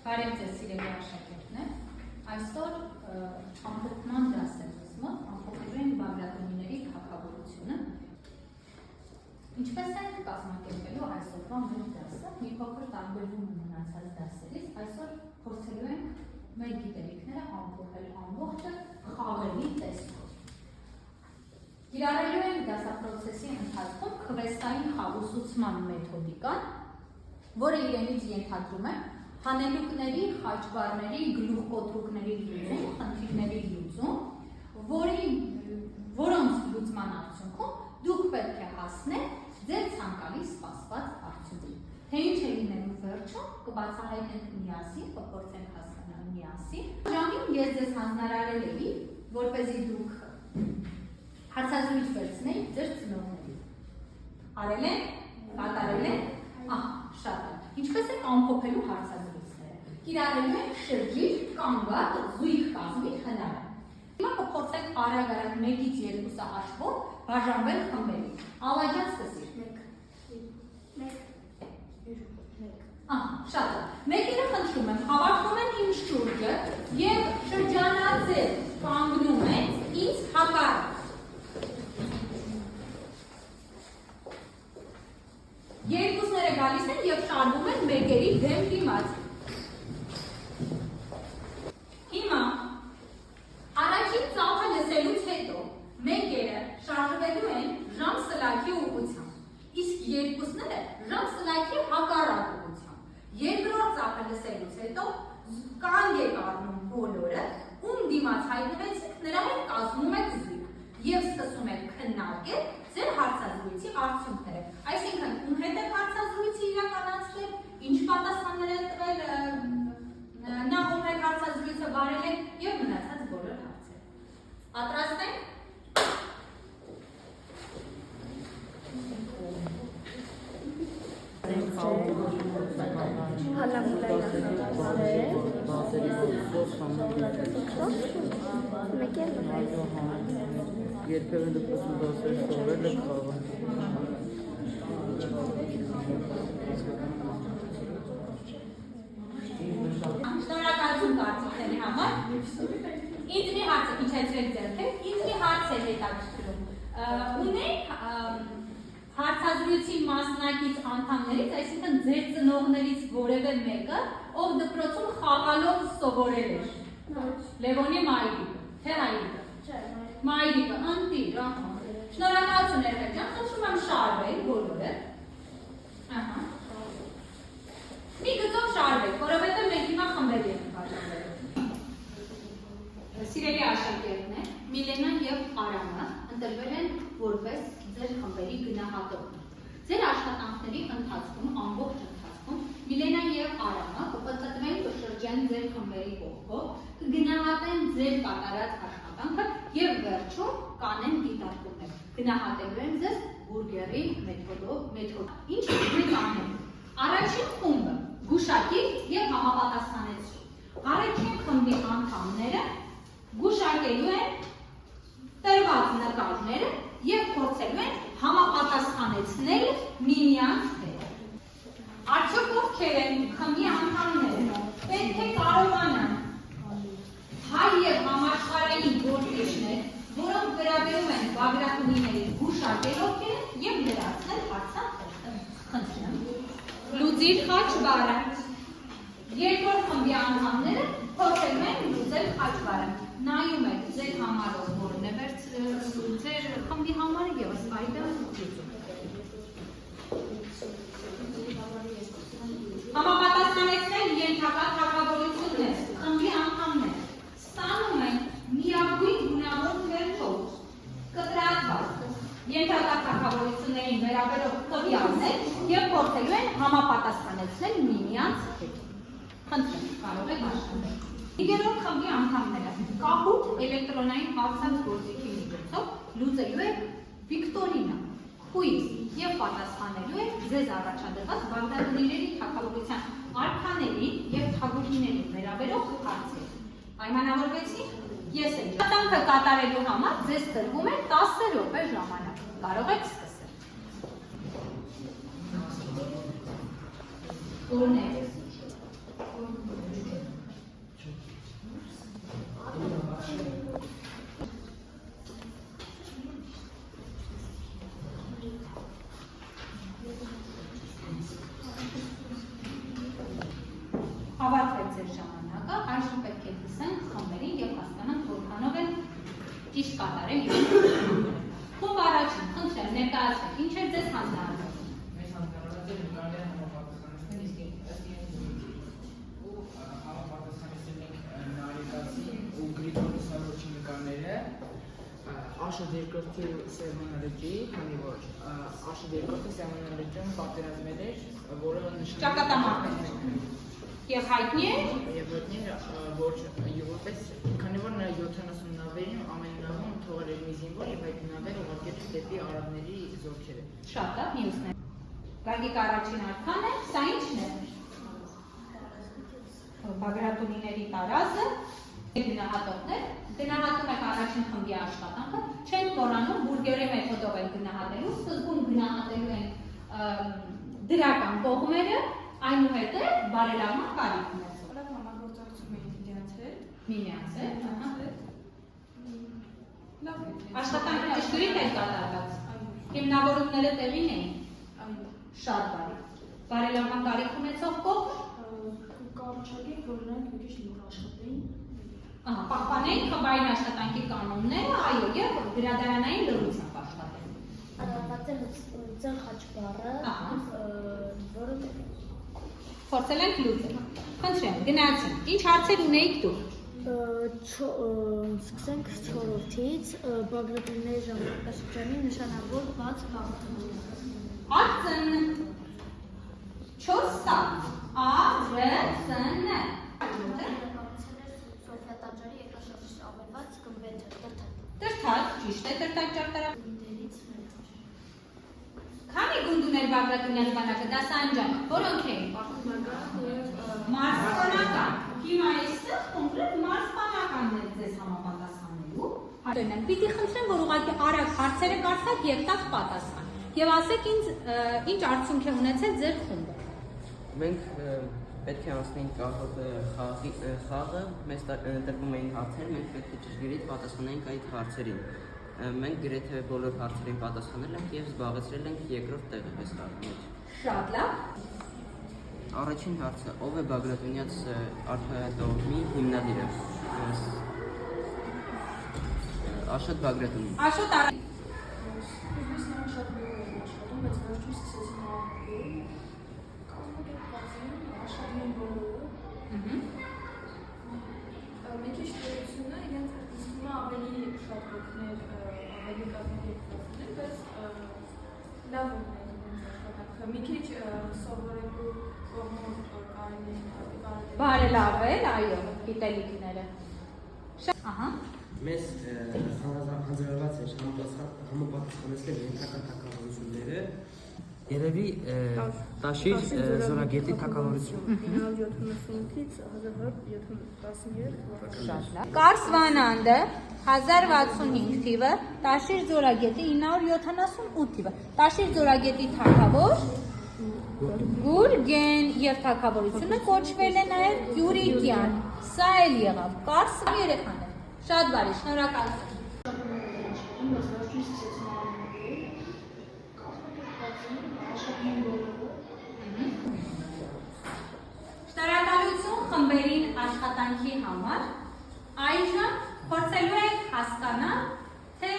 Բարև ձեզ սիրելի աշակերտներ, այսօր ամփոփման դաս է ձեզ մոտ, ամփոփելու ենք Բագրատունիների թագավորությունը։ Ինչպես ենք կազմակերպելու այսօրվա մեր դասը, մի փոքր տարբերվում է մնացած դասերից, այսօր փորձելու ենք մեր գիտելիքները ամփոփել ամբողջը խաղերի տեսքով։ Կիրառելու ենք դասապրոցեսի ընթացքում քվեսային խաղուսուցման մեթոդիկան, որը իրենից ենթադրում է հանելուկների, խաչվառների, գլուխկոտրուկների լուծում, խնդիրների լուծում, որոնց լուծման արդյունքում դուք պետք է հասնեք ձեր ցանկալի սպասված արդյունքին։ Թե ինչ է լինելու վերջում, կբացահայտենք միասին, կփորձենք հասկանալ միասին։ Ժամին ես ձեզ հանձնարարել էի, որպեսզի դուք հարցազրույց վերցնեիք ձեր ծնողներին։ Արել եք, կատարել եք, շատ է։ Ինչպես եք ամփոփելու հարցազրույցները։ Կիրառելու ենք շրջիկ, կանգառ, զույգ կազմի հնարը։ Հիմա կփորձենք արագ-արագ 1-ից 2 հաշվով բաժանվել խմբերի։ Ալաջան սկսիր։ 1 շատ է։ Մեկերը խնդրում եմ, հավաքվում են իմ շուրջը եւ շրջանաձև կանգնում են ինձ հակառակ։ Երկուսները գալիս են եւ շարվում են մեկերի դեմ դիմաց։ Հիմա առաջին ծափը լսելուց հետո մեկերը շարժվելու են ժամ սլաքի ուղղությամբ, իսկ երկուսները ժամ սլաքի հակառակ ուղղությամբ։ Երկրորդ ծափը լսելուց հետո կանգ եք առնում բոլորը, ում դիմաց հայտնվեցիք, նրա հետ կազմում եք զույգ եւ սկսում եք քննարկել ձեր հարցազրույցի արդյունքները։ Այսինքն, ում հետ եք հարցազրույցը իրականացրել, ինչ պատասխաններ եք տվել, նա ում հետ հարցազրույցը վարել եք եւ մնացած բոլոր հարցերը։ Պատրաստ եք։ Երբևէ դպրոցում դասեր սովորել եք խաղը։ Շնորհակալություն կարծիքների համար։ Ինձ մի հարց իջեցրեք ձեռքեր, ինձ մի հարց է հետաքրքրում։ Ունեք հարցազրույցի մասնակից անդամներից, այսինքն ձեր ծնողներից որևէ մեկը, ով դպրոցում խաղալով սովորել էր։ Լևոնի մայրիկը, թե հայրիկը։ Մայրիկը, ընտիր, շնորհակալություն Երգեն ջան, խնդրում եմ շարվել բոլորը։ Մի գծով շարվեք, որովհետև մենք հիմա խմբերի ենք բաժանվելու։ Սիրելի աշակերտներ, Միլենան եւ Արամը ընտրվել են որպես ձեր խմբերի գնահատողներ։ Ձեր աշխատանքների ընթացքում, ամբողջ ընթացքում Միլենան եւ Արամը կպտտվեն կշրջեն ձեր խմբերի կողքով, կգնահատեն ձեր կատարած աշխատանքը եւ վերջում կանեն դիտարկումներ։ Գնահատելու են ձեզ բուրգերի մեթոդով։ Ինչ պետք է անենք։ Առաջին խումբը գուշակիր եւ համապատասխանեցրու։ Առաջին խմբի անդամները գուշակելու են տրված նկարները եւ փորձելու են համապատասխանեցնել միմյանց հետ։ Արդյոք ովքեր են խմբի անդամները պետք է կարողանան հայ եւ համաշխարհային գործիչներ, որոնք վերաբերում են Բագրատունիների գուշակել ովքեր եւ լրացնել հարցախոսը։ Խնդրեմ։ Լուծիր խաչվառը։ Երկրորդ խմբի անդամները փորձում են լուծել խաչվառը։ Նայում եք ձեր համարով որն է ձեր խմբի համարը եւ այդտեղ լուծում։ Համապատասխանեցնել ենթակա թագավորություններ, խմբի անդամներ ստանում են միագույն գունավոր թերթով կտրատված ենթակա թագավորություններին վերաբերող տվյալներ եւ փորձելու են համապատասխանեցնել միմյանց հետ։ Խնդրեմ, կարող եք աշխատել։ Երրորդ խմբի անդամները կապույտ էլեկտրոնային հարցած գործիքի միջոցով լուծելու եք վիկտորինա, քուիզ եւ պատասխանելու եք ձեզ առաջադրված Բագրատունիների թագավորության արքաների եւ թագուհիների վերաբերող հարցեր։ Պայմանավորվեցի՞ք։ Ես եմ։ Աշխատանքը կատարելու համար ձեզ տրվում է 10 րոպե ժամանակ։ Կարող եք սկսել։ Որն է։ ավարտվեց ձեր ժամանակը, այժմ պետք է լսենք խմբերին եւ հասկանանք որքանով են ճիշտ կատարել իրենց։ Խումբ առաջին, խնդրեմ, ներկայացրեք, ինչ էր ձեզ հանձնարարվել։ Մեզ հանձնարարված է նկարները համապատասխանեցնել, իսկ ըստ համապատասխանեցել ենք Նարեկացի ու Գրիգորի Սարոջի նկարները, Աշոտ երկրորդի Սերմանալեջի, քանի որ Աշոտ երկրորդը Սերմանալեջում պատերազմել էր, որը նշանակում Ճակատամարտեր եւ հայտնի է եւ հայտնի է, որ որպես քանի որ նա 70 նավերին ամեն նավում թողել էր մի զինվոր եւ այդ նավերը ուղարկել էր դեպի արաբների զորքերը։ շատ լավ, մյուսն է։ Գագիկ առաջին արքան է, սա ի՞նչն է։ Բագրատունիների տարազը, գնահատողներ, գնահատում եք առաջին խմբի աշխատանքը, չեն մոռանում բուրգերի մեթոդով են գնահատելու, սկզբում գնահատելու են դրական կողմերը, այնուհետև բարելավման կարիք ունեցող։ Որը համագործակցում էին իրենց հետ։ Միմյանց հետ, Լավ է։ աշխատանքը ճշգրիտ է կատարված։ Հիմնավորումները տեղին էին։ Այո։ Շատ բարի։ Բարելավման կարիք ունեցող կողմ։ Կառաջարկենք, որ նրանք մի քիչ նոր աշխատեին։ Պահպանենք խմբային աշխատանքի կանոնները, այո, եւ գրադարանային լրությամբ աշխատել։ Ձեր խաչբառը, որը Փորձել ենք լուծել։ Խնդրեմ, գնացինք։ Ինչ հարցեր ունեիք դուք։ սկսենք 4-ից Բագրատունիների ժամանակաշրջանի նշանավորված քաղաքները։ Ածն 4 տա ԱՌՑՆ Սոֆիա տաճարի երկրաշարժի ավերված գմբեթը Տրթակ, ճիշտ է տրթակ ճարտարապետ։ դերից մեծ։ Քանի գունդուներ Բագրատունյանի բանակը դասանջան, որոնք էին։ Մարսպանական։ Հիմա այստեղ կոնկրետ մարսպանականն է ձեզ համապատասխանելու։ Հարցերն պիտի խնդրեմ, որ ուղղակի արագ հարցերը կարդաք եւ տաք պատասխան։ Եվ ասեք ինձ ինչ արդյունք է ունեցել ձեր խումբը։ Մենք պետք է անցնենք խաղը, մեզ տրվում էին հարցեր, մենք պետք է ճշգրիտ պատասխանենք այդ հարցերին։ Մենք գրեթե բոլոր հարցերին պատասխանել ենք եւ զբաղեցրել ենք երկրորդ տեղը այս խաղի մեջ։ Շատ լավ։ Առաջին հարցը՝ ով է Բագրատունյաց արքայադողմի հիմնադիրը։ Աշոտ Բագրատունին։ Աշոտ արի։ Սկզբից նրանք շատ նոր էին աշխատում, բայց վերջում սկսեցին հավաքվել։ Կազմակերպված էին, աշխատում բոլորը։ Մի քիչ դերությունը իրենց հիմա ավելի շատ կողմներ, ավելի կազմակերպվածներ, բայց լավ է իրենց աշխատանքը։ Մի քիչ սովորելու կողմով կարելի է Բարելավել, այո, գիտելիքները։ Ահա։ Մեզ հանձնարարված էր համապատասխանեցնել ենթակա թագավորությունները, երևի Տաշիր զորագետի թագավորություն։ 1975-ից 1913 Շատ լավ։ Կարսվանանդը 1065 թիվը, Տաշիր զորագետի 978 թիվը։ Տաշիր զորագետի թագավոր Գուրգեն եւ թագավորությունը կոչվել է նաեւ Գյուրիկյան։ Սա էլ եղավ Կարսվա երեխաներ։ Շատ բարի, շնորհակալություն։ Շնորհակալություն խմբերին աշխատանքի համար։ Այժմ փորձելու ենք հասկանալ, թե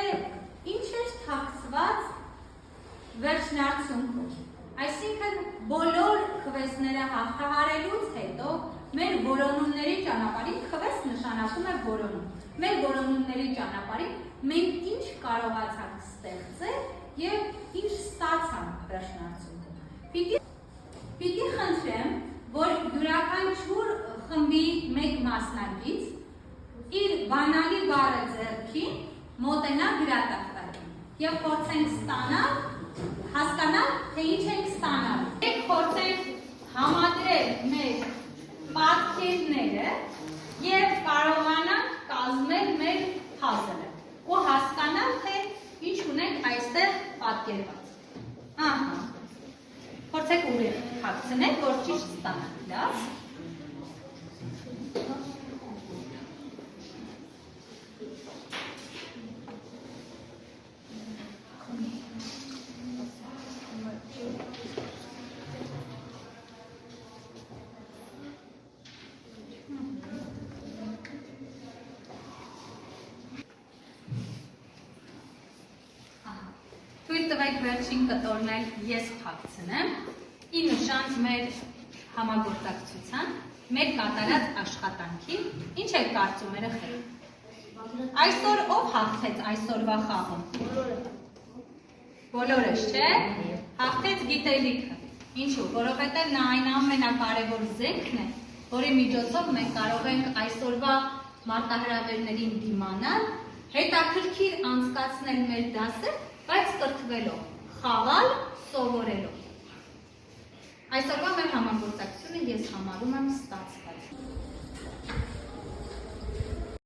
ինչ էր թաքցված վերջնարդյունքում։ Այսինքն բոլոր քվեսները հաղթահարելուց հետո մեր որոնումների ճանապարհին քվես նշանակում է որոնում։ Մեր որոնումների ճանապարհին մենք ինչ կարողացանք ստեղծել եւ ինչ ստացանք վերջնարդյունքում։ Պիտի խնդրեմ, որ յուրաքանչյուր խմբի մեկ մասնակից իր բանալի բառը ձեռքին մոտենա գրատախտակին եւ փորձենք ստանալ, հասկանալ, թե ինչ ենք ստանալու։ Մենք փորձենք համադրել մեր պատկերները եւ կարողանանք կազմել մեր puzzle-ը ու հասկանալ, թե ինչ ունենք այստեղ պատկերված։ Ահա։ Փորձեք ուղիղ հագցնել, որ ճիշտ ստանանք, լավ։ տվեք վերջին կտորն էլ ես փակցնեմ, ի նշան մեր համագործակցության, մեր կատարած աշխատանքի, ինչ եք կարծում երեխեք։ Այսօր ով հաղթեց այսօրվա խաղում։ Բոլորս, չէ՞։ Հաղթեց գիտելիքը։ Ինչու՞, որովհետև նա այն ամենակարևոր զենքն է, որի միջոցով մենք կարող ենք այսօրվա մարտահրավերներին դիմանալ, հետաքրքիր անցկացնել մեր դասը, բայց կրթվելով, խաղալ, սովորելով։ Այսօրվա մեր համագործակցությունը ես համարում եմ ստացված։